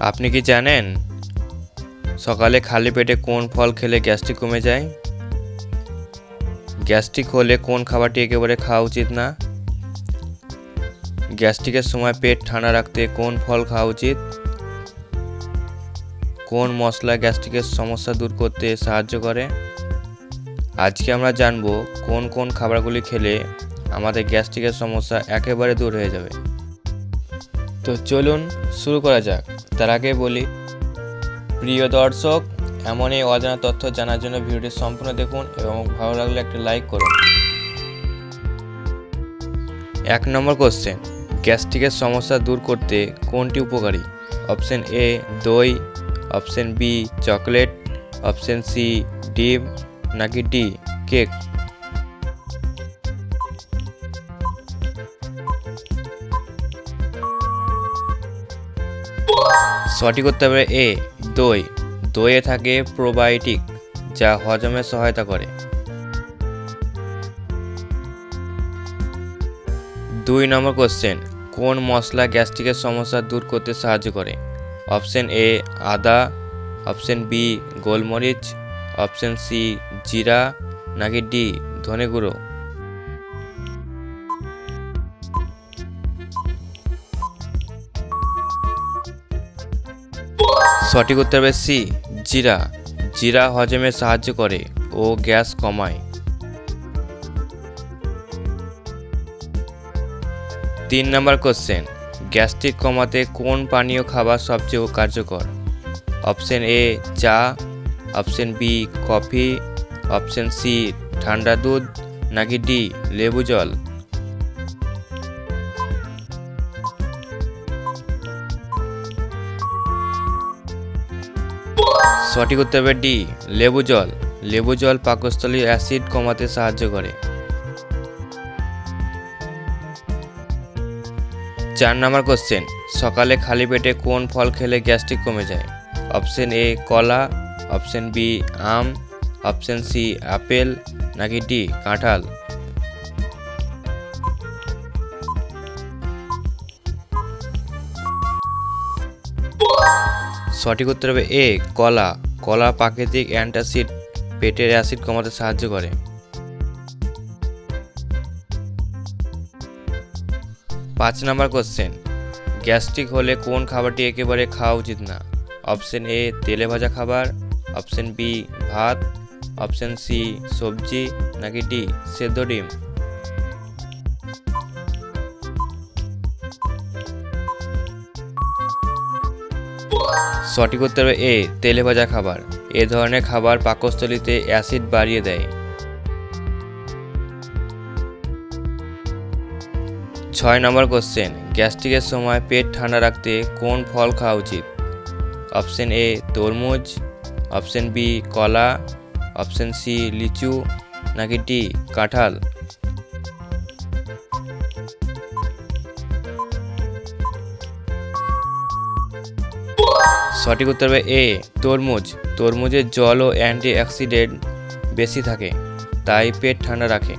আপনি কি জানেন সকালে খালি পেটে কোন ফল খেলে গ্যাস্ট্রিক কমে যায়? গ্যাস্ট্রিক হলে কোন খাবারটি একেবারে খাওয়া উচিত না? গ্যাস্ট্রিকের সময় পেট ঠান্ডা রাখতে কোন ফল খাওয়া উচিত? কোন মশলা গ্যাস্ট্রিকের সমস্যা দূর করতে সাহায্য করে? আজকে আমরা জানব কোন কোন খাবারগুলি খেলে আমাদের গ্যাস্ট্রিকের সমস্যা একেবারে দূর হয়ে যাবে। তো চলুন শুরু করা যাক। তার আগে বলি, প্রিয় দর্শক, এমন এই অজানা তথ্য জানার জন্য ভিডিওটি সম্পূর্ণ দেখুন এবং ভালো লাগলে একটা লাইক করুন। 1 নম্বর কোশ্চেন, গ্যাস্ট্রিকের সমস্যা দূর করতে কোনটি উপকারী? অপশন এ দই, option B chocolate, option C ডিম, নাকি ডি কেক? সঠিক উত্তর হবে এ দই। দইয়ে থাকে প্রোবায়োটিক, যা হজমে সহায়তা করে। 2 নম্বর কোশ্চেন, কোন মশলা গ্যাস্ট্রিকের সমস্যা দূর করতে সাহায্য করে? অপশন এ আদা, অপশন বি গোলমরিচ, অপশন সি জিরা, নাকি ডি ধনে গুঁড়ো? সঠিক উত্তর হবে সি জিরা। জিরা হজমে সাহায্য করে ও গ্যাস কমায়। 3 নম্বর কোশ্চেন, গ্যাস্ট্রিক কমাতে কোন পানীয় খাবার সবচেয়ে কার্যকর? অপশন এ চা, option B coffee, option C ঠান্ডা দুধ, নাকি ডি লেবু জল? সঠিক উত্তর হবে ডি লেবু জল। লেবু জল পাকস্থলীর অ্যাসিড কমাতে সাহায্য করে। 4 নম্বর কোশ্চেন, সকালে খালি পেটে কোন ফল খেলে গ্যাস্ট্রিক কমে যায়? অপশন এ কলা, অপশন বি আম, অপশন সি আপেল, নাকি ডি কাঁঠাল? সঠিক উত্তর হবে এ কলা। কলা প্রাকৃতিক অ্যান্টাসিড, পেটের অ্যাসিড কমাতে সাহায্য করে। 5 নম্বর কোশ্চেন, গ্যাস্ট্রিক হলে কোন খাবারটি একেবারে খাওয়া উচিত না? অপশন এ তেলে ভাজা খাবার, অপশন বি ভাত, অপশন সি সবজি, নাকি ডি সেদ্ধ ডিম? সঠিক উত্তর হবে এ তেলে ভাজা খাবার। এ ধরনের খাবার পাকস্থলীতে অ্যাসিড বাড়িয়ে দেয়। 6 নম্বর কোশ্চেন, গ্যাস্ট্রিকের সময় পেট ঠান্ডা রাখতে কোন ফল খাওয়া উচিত? অপশন এ তরমুজ, অপশন বি কলা, অপশন সি লিচু, নাকি ডি কাঁঠাল? সঠিক উত্তর হবে এ তরমুজ। তরমুজের জল ও অ্যান্টি অক্সিডেন্ট বেশি থাকে, তাই পেট ঠান্ডা রাখে।